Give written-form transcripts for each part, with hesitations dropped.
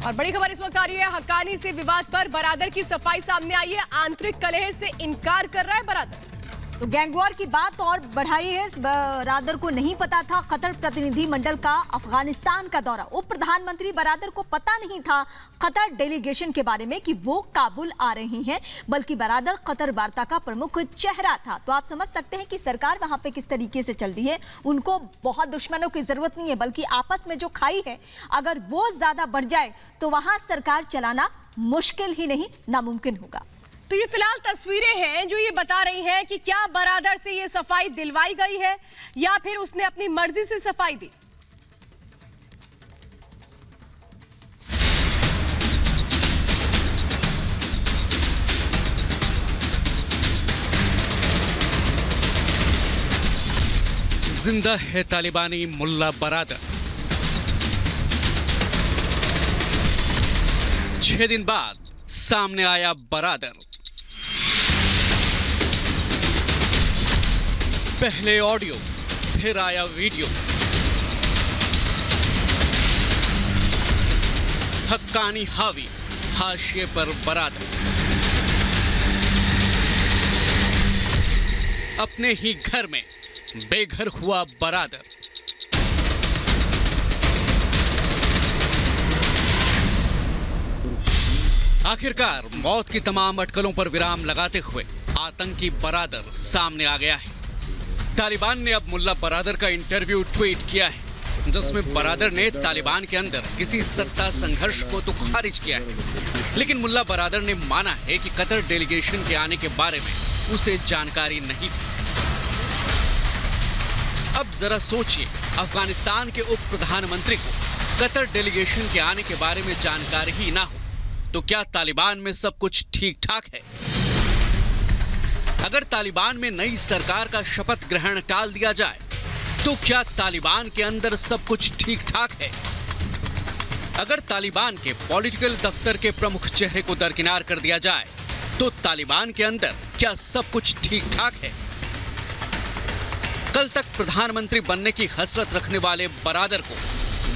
और बड़ी खबर इस वक्त आ रही है हक्कानी से विवाद पर बरादर की सफाई सामने आई है। आंतरिक कलह से इनकार कर रहा है बरादर। तो गैंगवॉर की बात और बढ़ाई है। बरादर को नहीं पता था कतर प्रतिनिधि मंडल का अफगानिस्तान का दौरा। उप प्रधानमंत्री बरादर को पता नहीं था कतर डेलीगेशन के बारे में कि वो काबुल आ रही हैं, बल्कि बरादर कतर वार्ता का प्रमुख चेहरा था। तो आप समझ सकते हैं कि सरकार वहां पे किस तरीके से चल रही है। उनको बहुत दुश्मनों की जरूरत नहीं है, बल्कि आपस में जो खाई है अगर वो ज्यादा बढ़ जाए तो वहां सरकार चलाना मुश्किल ही नहीं नामुमकिन होगा। तो ये फिलहाल तस्वीरें हैं जो ये बता रही हैं कि क्या बरादर से ये सफाई दिलवाई गई है या फिर उसने अपनी मर्जी से सफाई दी। जिंदा है तालिबानी मुल्ला बरादर। 6 दिन बाद सामने आया बरादर। पहले ऑडियो फिर आया वीडियो। हक्कानी हावी, हाशिए पर बरादर। अपने ही घर में बेघर हुआ बरादर। आखिरकार मौत की तमाम अटकलों पर विराम लगाते हुए आतंकी बरादर सामने आ गया है। तालिबान ने अब मुल्ला बरादर का इंटरव्यू ट्वीट किया है, जिसमें बरादर ने तालिबान के अंदर किसी सत्ता संघर्ष को तो खारिज किया है, लेकिन मुल्ला बरादर ने माना है कि कतर डेलीगेशन के आने के बारे में उसे जानकारी नहीं थी। अब जरा सोचिए, अफगानिस्तान के उप प्रधानमंत्री को कतर डेलीगेशन के आने के बारे में जानकारी ही ना हो तो क्या तालिबान में सब कुछ ठीक ठाक है? अगर तालिबान में नई सरकार का शपथ ग्रहण टाल दिया जाए तो क्या तालिबान के अंदर सब कुछ ठीक ठाक है? अगर तालिबान के पॉलिटिकल दफ्तर के प्रमुख चेहरे को दरकिनार कर दिया जाए तो तालिबान के अंदर क्या सब कुछ ठीक ठाक है? कल तक प्रधानमंत्री बनने की हसरत रखने वाले बरादर को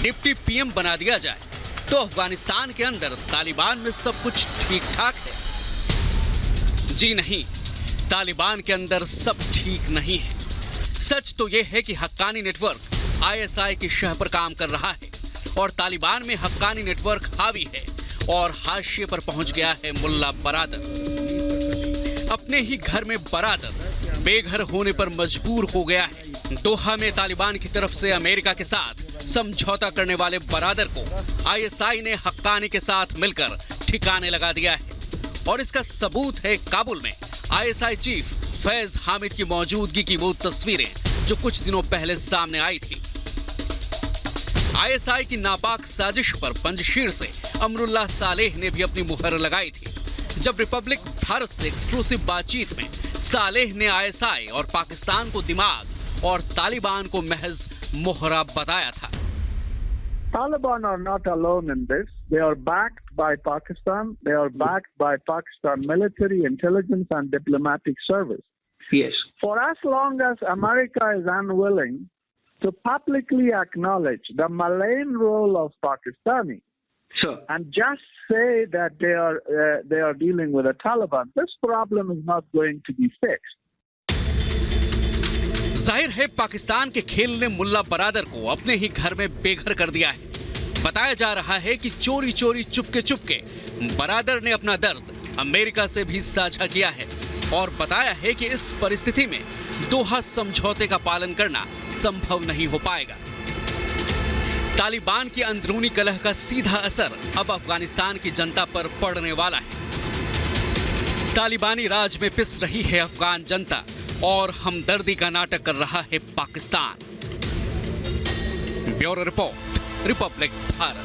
डिप्टी पीएम बना दिया जाए तो अफगानिस्तान के अंदर तालिबान में सब कुछ ठीक ठाक है? जी नहीं, तालिबान के अंदर सब ठीक नहीं है। सच तो यह है कि हक्कानी नेटवर्क आईएसआई की शह पर काम कर रहा है और तालिबान में हक्कानी नेटवर्क हावी है और हाशिए पर पहुंच गया है मुल्ला बरादर। अपने ही घर में बरादर बेघर होने पर मजबूर हो गया है। दोहा में तालिबान की तरफ से अमेरिका के साथ समझौता करने वाले बरादर को आईएसआई ने हक्कानी के साथ मिलकर ठिकाने लगा दिया है और इसका सबूत है काबुल में आईएसआई चीफ फैज हामिद की मौजूदगी की वो तस्वीरें जो कुछ दिनों पहले सामने आई थी। आईएसआई की नापाक साजिश पर पंजशीर से अमरुल्लाह सालेह ने भी अपनी मुहर लगाई थी, जब रिपब्लिक भारत से एक्सक्लूसिव बातचीत में सालेह ने आईएसआई और पाकिस्तान को दिमाग और तालिबान को महज मोहरा बताया था। Taliban are not alone in this. They are backed by Pakistan. They are backed by Pakistan military, intelligence and diplomatic service. Yes. For as long as America is unwilling to publicly acknowledge the malign role of Pakistani Sir. and just say that they are dealing with the Taliban, this problem is not going to be fixed. जाहिर है पाकिस्तान के खेल ने मुल्ला बरादर को अपने ही घर में बेघर कर दिया है। बताया जा रहा है कि चोरी चोरी चुपके चुपके बरादर ने अपना दर्द अमेरिका से भी साझा किया है और बताया है कि इस परिस्थिति में दोहा समझौते का पालन करना संभव नहीं हो पाएगा। तालिबान की अंदरूनी कलह का सीधा असर अब अफगानिस्तान की जनता पर पड़ने वाला है। तालिबानी राज में पिस रही है अफगान जनता और हमदर्दी का नाटक कर रहा है Pakistan. Bureau report, Republic Bharat.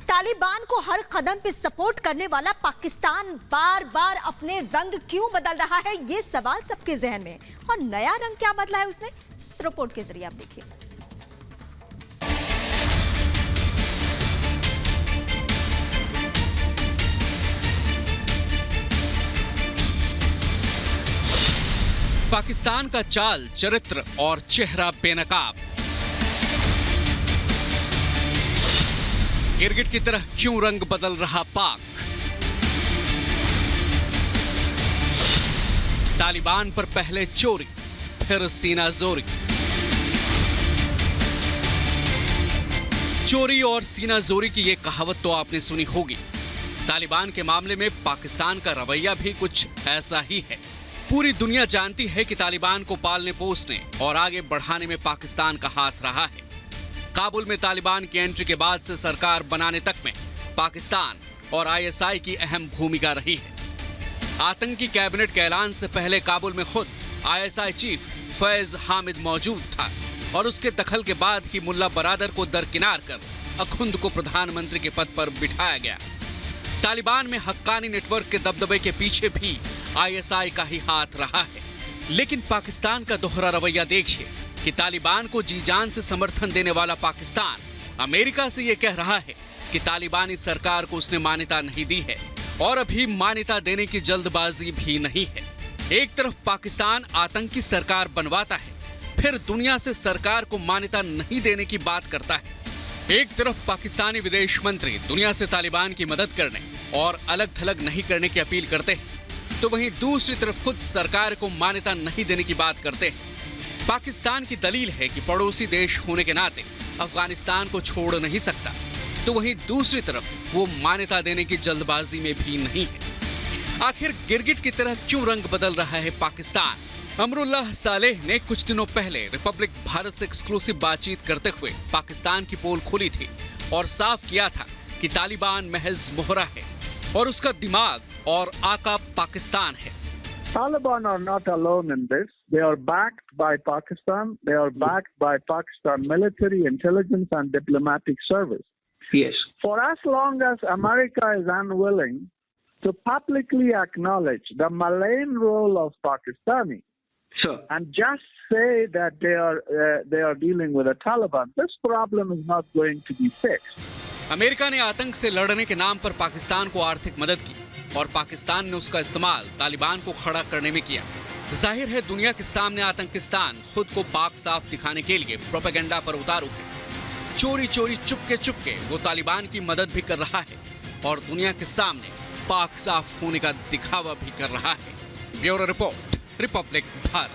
Taliban को हर कदम पे सपोर्ट करने वाला पाकिस्तान बार बार अपने रंग क्यों बदल रहा है, ये सवाल सबके जहन में। और नया रंग क्या बदला है उसने, इस रिपोर्ट के जरिए आप देखिए। पाकिस्तान का चाल, चरित्र और चेहरा बेनकाब। गिरगिट की तरह क्यों रंग बदल रहा पाक? तालिबान पर पहले चोरी, फिर सीना जोरी। चोरी और सीना जोरी की ये कहावत तो आपने सुनी होगी। तालिबान के मामले में पाकिस्तान का रवैया भी कुछ ऐसा ही है। पूरी दुनिया जानती है कि तालिबान को पालने पोसने और आगे बढ़ाने में पाकिस्तान का हाथ रहा है। काबुल में तालिबान की एंट्री के बाद से सरकार बनाने तक में पाकिस्तान और आईएसआई की अहम भूमिका रही है। आतंकी कैबिनेट के ऐलान से पहले काबुल में खुद आईएसआई चीफ फैज हामिद मौजूद था और उसके दखल के बाद ही मुल्ला बरादर को दरकिनार कर अखुंद को प्रधानमंत्री के पद पर बिठाया गया। तालिबान में हक्कानी नेटवर्क के दबदबे के पीछे भी आईएसआई का ही हाथ रहा है। लेकिन पाकिस्तान का दोहरा रवैया देखिए कि तालिबान को जी जान से समर्थन देने वाला पाकिस्तान अमेरिका से ये कह रहा है कि तालिबानी सरकार को उसने मान्यता नहीं दी है और अभी मान्यता देने की जल्दबाजी भी नहीं है। एक तरफ पाकिस्तान आतंकी सरकार बनवाता है, फिर दुनिया से सरकार को मान्यता नहीं देने की बात करता है। एक तरफ पाकिस्तानी विदेश मंत्री दुनिया से तालिबान की मदद करने और अलग थलग नहीं करने की अपील करते हैं, तो वहीं दूसरी तरफ खुद सरकार को मान्यता नहीं देने की बात करते हैं। पाकिस्तान की दलील है कि पड़ोसी देश होने के नाते अफगानिस्तान को छोड़ नहीं सकता, तो वहीं दूसरी तरफ वो मान्यता देने की जल्दबाजी में भी नहीं है। आखिर गिरगिट की तरह क्यों रंग बदल रहा है पाकिस्तान? अमरुल्लाह सालेह ने कुछ दिनों पहले रिपब्लिक भारत से एक्सक्लूसिव बातचीत करते हुए पाकिस्तान की पोल खोली थी और साफ किया था कि तालिबान महज मोहरा है और उसका दिमाग और आका पाकिस्तान है। Taliban are not alone in this. They are backed by Pakistan. They are backed by Pakistan military, intelligence and diplomatic service. Yes. For as long as America is unwilling to publicly acknowledge the malign role of Pakistani Sir. and just say that they are dealing with the Taliban, this problem is not going to be fixed. America ने आतंक से लड़ने के नाम पर पाकिस्तान को आर्थिक मदद की और पाकिस्तान ने उसका इस्तेमाल तालिबान को खड़ा करने में किया। जाहिर है दुनिया के सामने आतंकिस्तान खुद को पाक साफ दिखाने के लिए प्रोपेगेंडा पर उतारू है। चोरी चोरी चुपके वो तालिबान की मदद भी कर रहा है और दुनिया के सामने पाक साफ होने का दिखावा भी कर रहा है। Bureau report, Republic Bharat.